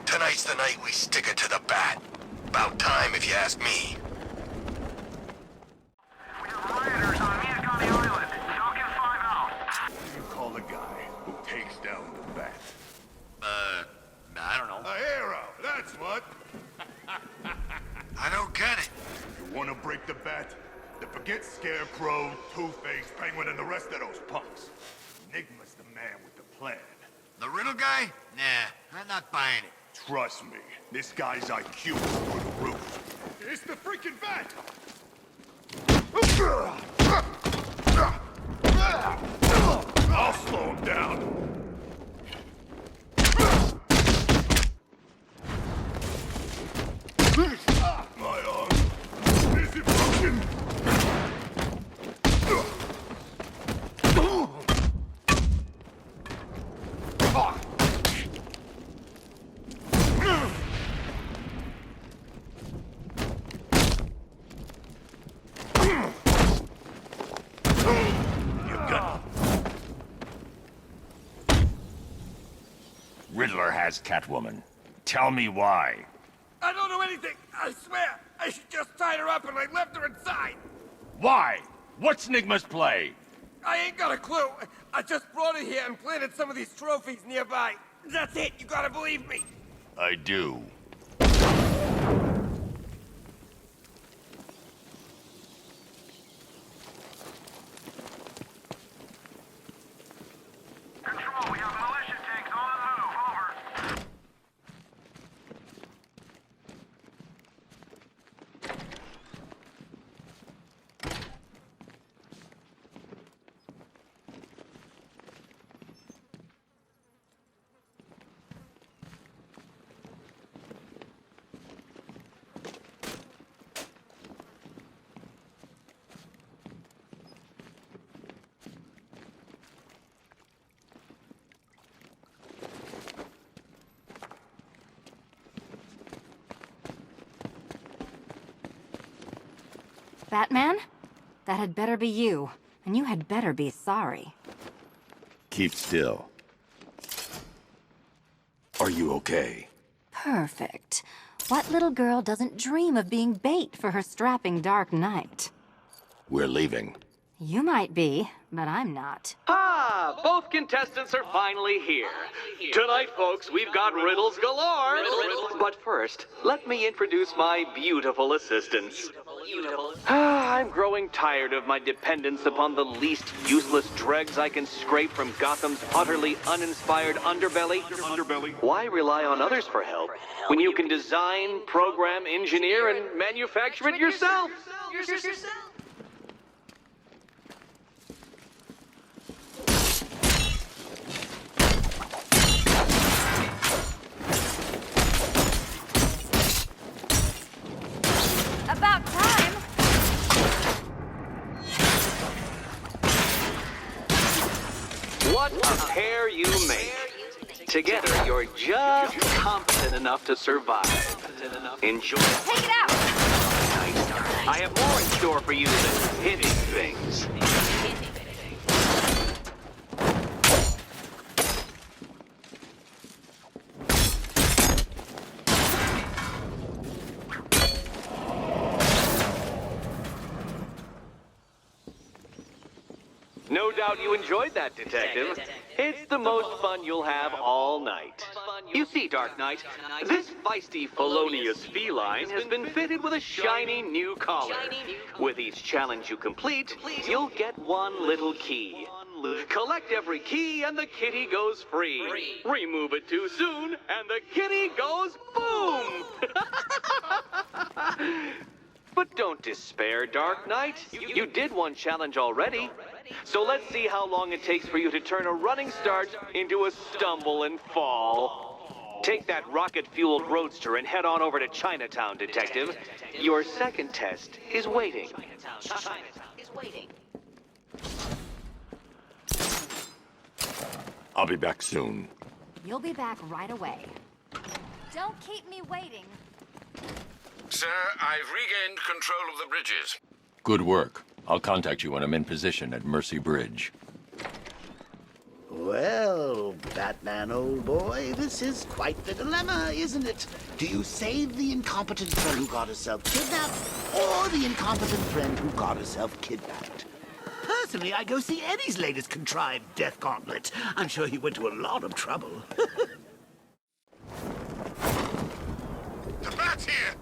Tonight's the night we stick it to the bat. About time, if you ask me. We have rioters on Miyakami Island. Falcon 5 out. You call the guy who takes down the bat? I don't know. A hero, that's what. I don't get it. You wanna break the bat? Then forget Scarecrow, Two-Face, Penguin, and the rest of those punks. Enigma's the man with the plan. The riddle guy? Nah, I'm not buying it. Trust me, this guy's IQ is through the roof. It's the freaking bat! I'll slow him down. My arm. Is it broken? Riddler has Catwoman. Tell me why. I don't know anything! I swear! I just tied her up and I left her inside! Why? What's Nigma's play? I ain't got a clue! I just brought her here and planted some of these trophies nearby. That's it! You gotta believe me! I do. Control, we have militia tanks on the move. Over. Batman? That had better be you, and you had better be sorry. Keep still. Are you okay? Perfect. What little girl doesn't dream of being bait for her strapping Dark Knight? We're leaving. You might be, but I'm not. Ah, both contestants are finally here. Tonight, folks, we've got riddles galore. But first, let me introduce my beautiful assistants. I'm growing tired of my dependence upon the least useless dregs I can scrape from Gotham's utterly uninspired underbelly. Why rely on others for help when you can design, program, engineer, and manufacture it yourself? About time! What a pair you make. Together, you're just competent enough to survive. Enjoy. Take it out! I have more in store for you than hitting things. No doubt you enjoyed that, Detective. It's the most fun you'll have all night. You see, Dark Knight, this feisty, felonious feline has been fitted with a shiny new collar. With each challenge you complete, you'll get one little key. Collect every key and the kitty goes free. Remove it too soon and the kitty goes boom! But don't despair, Dark Knight. You did one challenge already. So let's see how long it takes for you to turn a running start into a stumble and fall. Take that rocket-fueled roadster and head on over to Chinatown, Detective. Your second test is waiting. I'll be back soon. You'll be back right away. Don't keep me waiting. Sir, I've regained control of the bridges. Good work. I'll contact you when I'm in position at Mercy Bridge. Well, Batman, old boy, this is quite the dilemma, isn't it? Do you save the incompetent friend who got herself kidnapped, or the incompetent friend who got herself kidnapped? Personally, I go see Eddie's latest contrived death gauntlet. I'm sure he went to a lot of trouble. The bat's here!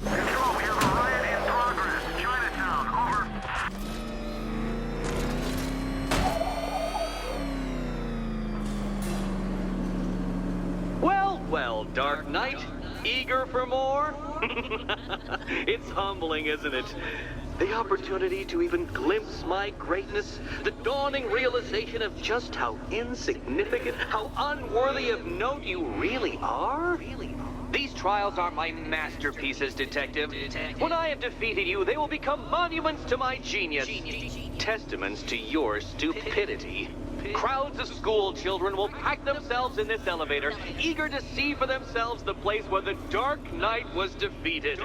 Control, we have a riot in progress. Chinatown, over. Well, well, Dark Knight, eager for more? It's humbling, isn't it? The opportunity to even glimpse my greatness, the dawning realization of just how insignificant, how unworthy of note you really are. These trials are my masterpieces, Detective. When I have defeated you, they will become monuments to my genius, testaments to your stupidity. Crowds of school children will pack themselves in this elevator, eager to see for themselves the place where the Dark Knight was defeated.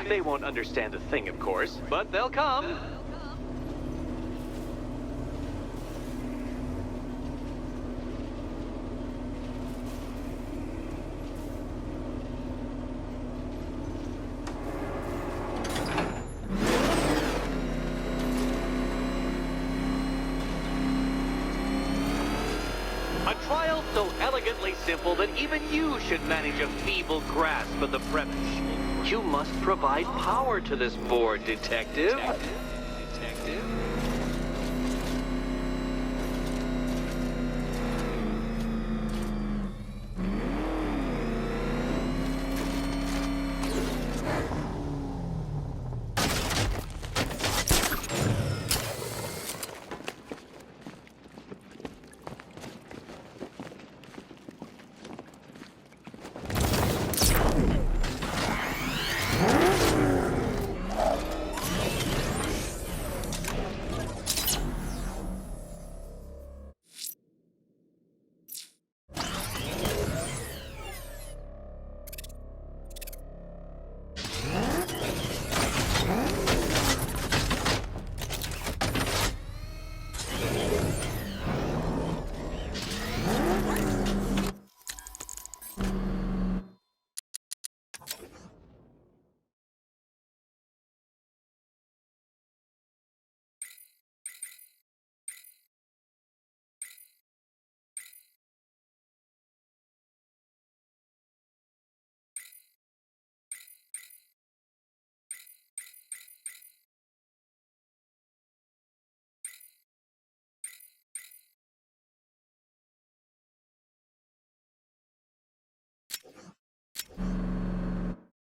They won't understand a thing, of course, but they'll come. A trial so elegantly simple that even you should manage a feeble grasp of the premise. You must provide power to this board, Detective.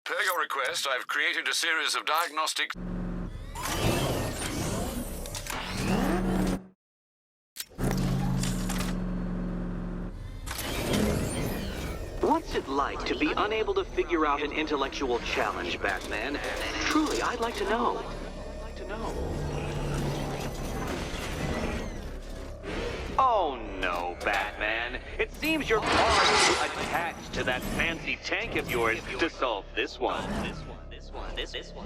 Per your request, I've created a series of diagnostic... What's it like to be unable to figure out an intellectual challenge, Batman? Truly, I'd like to know. Oh no, Batman. It seems you're far too attached to that fancy tank of yours to solve this one. This one.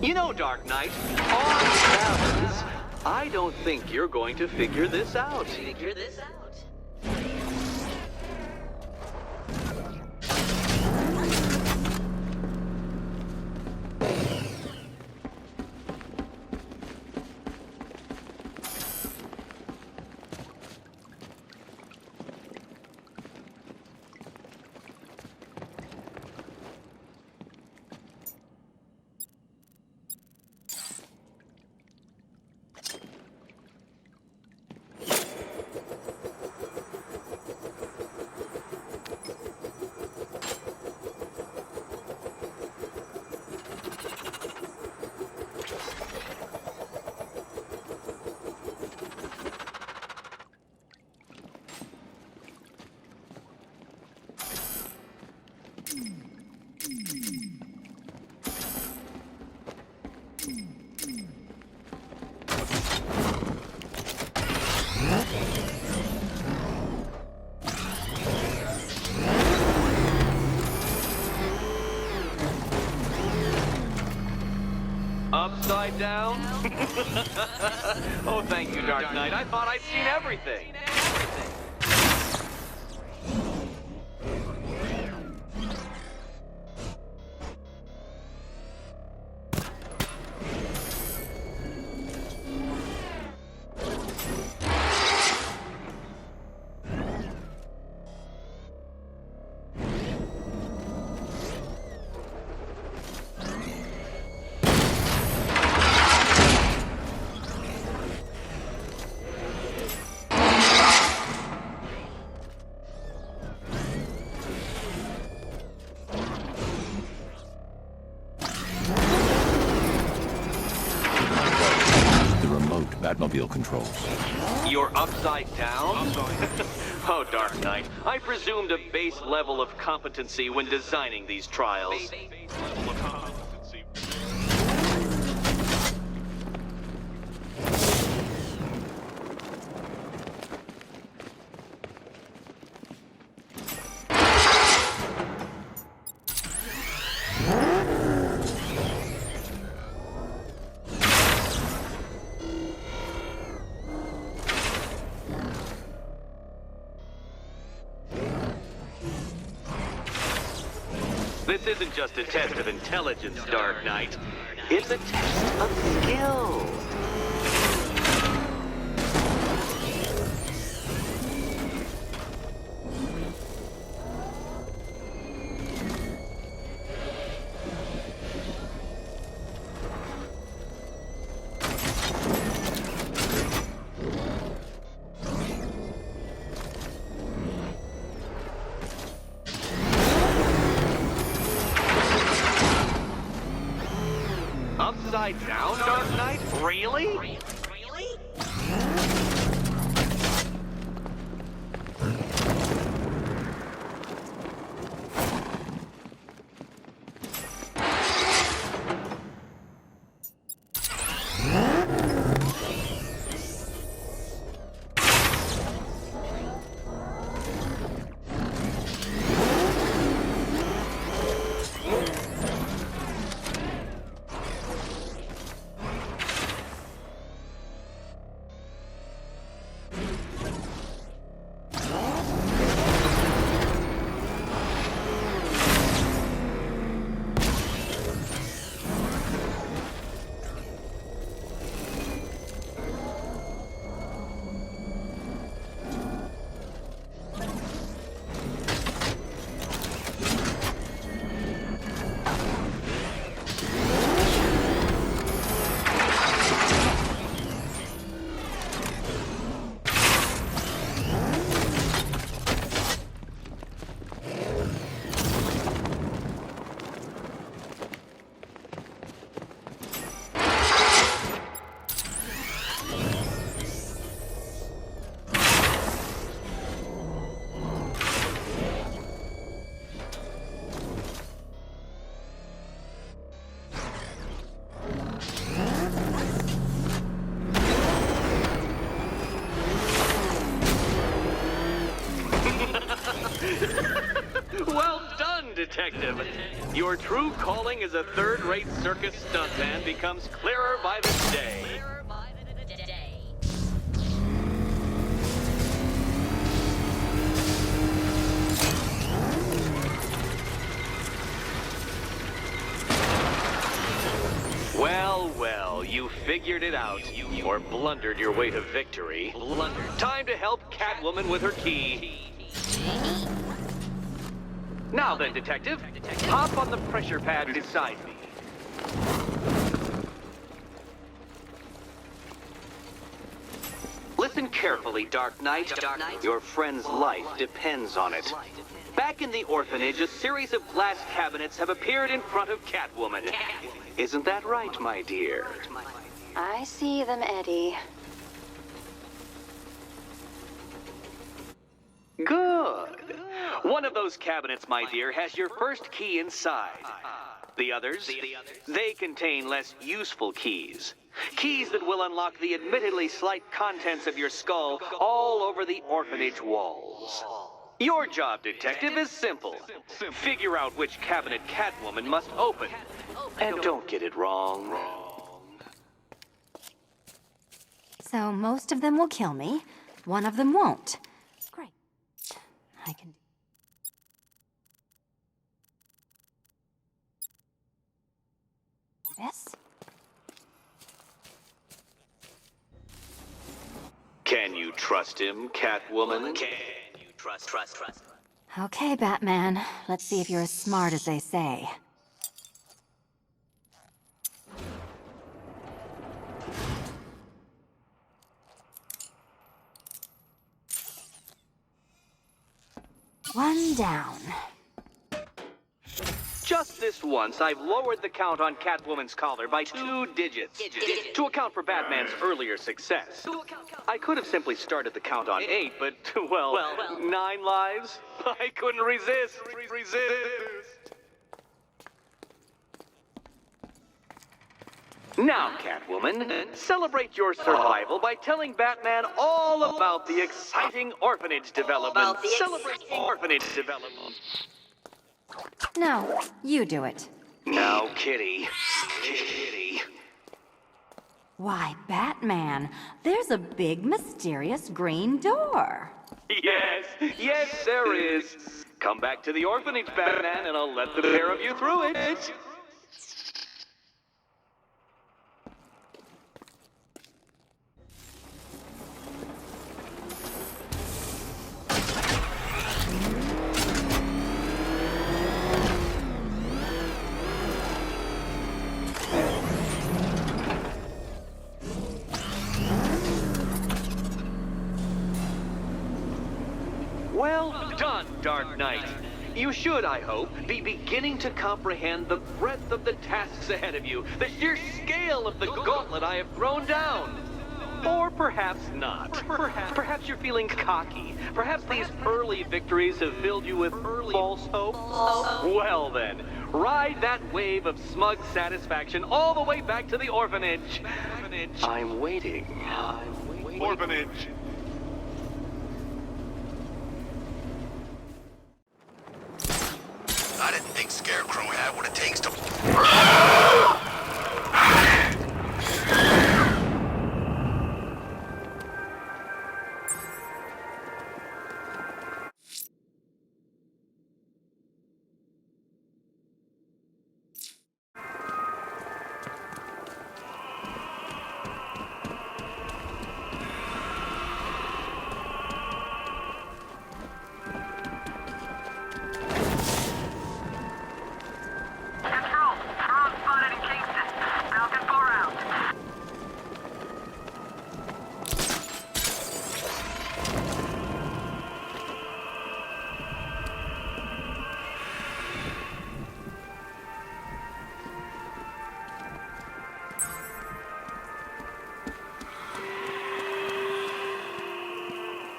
You know, Dark Knight, on balance, I don't think you're going to figure this out. Upside down? Oh, thank you, Dark Knight. I thought I'd seen everything. Batmobile controls. You're upside down? Oh, Dark Knight. I presumed a base level of competency when designing these trials. This isn't just a test of intelligence, Dark Knight. It's a test of skill. Upside down, Dark Knight? Really? Well done, Detective. Your true calling as a third-rate circus stuntman becomes clearer by the day. Well, well, you figured it out, or blundered your way to victory. Time to help Catwoman with her key. Now then, Detective, hop on the pressure pad beside me. Listen carefully, Dark Knight. Your friend's life depends on it. Back in the orphanage, a series of glass cabinets have appeared in front of Catwoman. Isn't that right, my dear? I see them, Eddie. Good. One of those cabinets, my dear, has your first key inside. The others, they contain less useful keys. Keys that will unlock the admittedly slight contents of your skull all over the orphanage walls. Your job, Detective, is simple. Figure out which cabinet Catwoman must open. And don't get it wrong. So most of them will kill me. One of them won't. Great. I can... This? Can you trust him, Catwoman? Can you trust? Okay, Batman. Let's see if you're as smart as they say. One down. Just this once, I've lowered the count on Catwoman's collar by 2 digits to account for Batman's earlier success. I could have simply started the count on 8, but, well, 9 lives? I couldn't resist. Now, Catwoman, celebrate your survival by telling Batman all about the exciting orphanage development. Celebrate orphanage development. No, you do it. Now, Kitty. Why, Batman, there's a big, mysterious green door. Yes, there is. Come back to the orphanage, Batman, and I'll let the pair of you through it. Well done, Dark Knight. You should, I hope, be beginning to comprehend the breadth of the tasks ahead of you, the sheer scale of the gauntlet I have thrown down. Or perhaps not. Perhaps you're feeling cocky. Perhaps these early victories have filled you with false hope. Well then, ride that wave of smug satisfaction all the way back to the orphanage. I'm waiting. Orphanage. I didn't think Scarecrow had what it takes to... Control, drone spotted in Kingston. Falcon 4 out.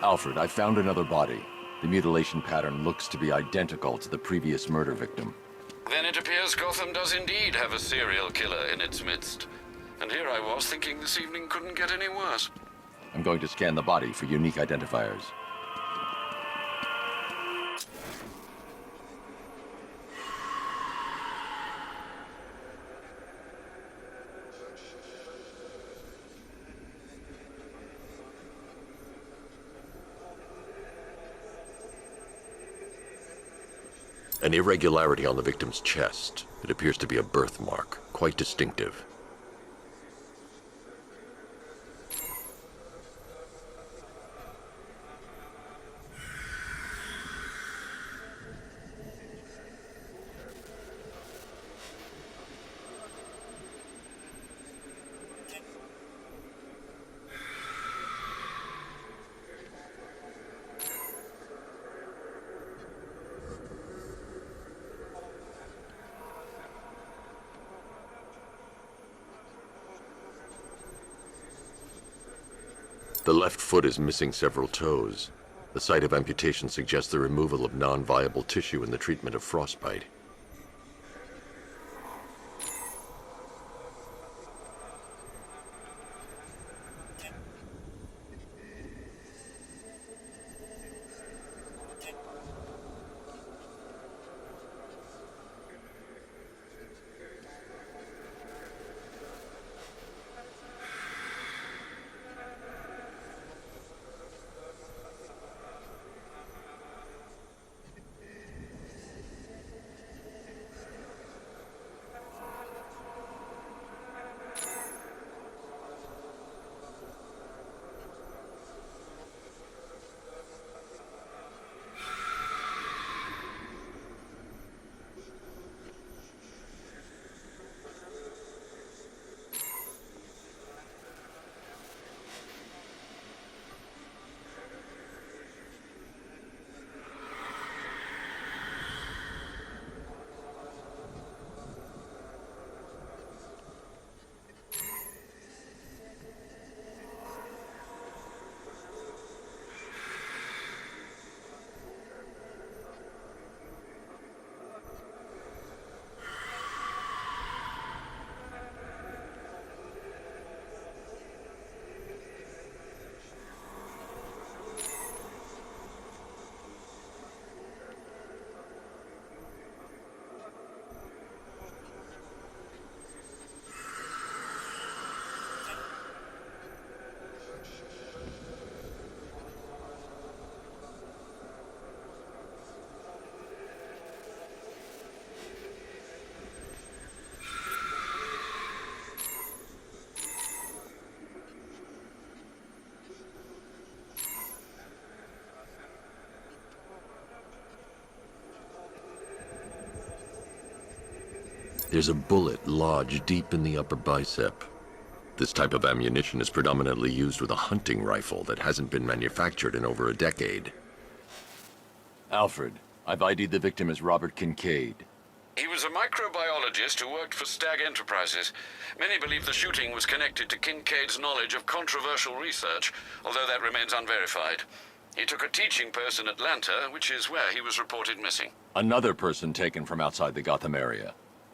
Alfred, I found another body. The mutilation pattern looks to be identical to the previous murder victim. Then it appears Gotham does indeed have a serial killer in its midst. And here I was thinking this evening couldn't get any worse. I'm going to scan the body for unique identifiers. An irregularity on the victim's chest. It appears to be a birthmark, quite distinctive. The left foot is missing several toes. The site of amputation suggests the removal of non-viable tissue in the treatment of frostbite. There's a bullet lodged deep in the upper bicep. This type of ammunition is predominantly used with a hunting rifle that hasn't been manufactured in over a decade. Alfred, I've ID'd the victim as Robert Kincaid. He was a microbiologist who worked for Stag Enterprises. Many believe the shooting was connected to Kincaid's knowledge of controversial research, although that remains unverified. He took a teaching post in Atlanta, which is where he was reported missing. Another person taken from outside the Gotham area.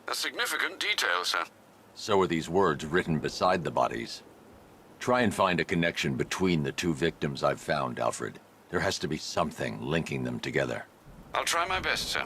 A significant detail, sir. So are these words written beside the bodies. Try and find a connection between the two victims I've found, Alfred. There has to be something linking them together. I'll try my best, sir.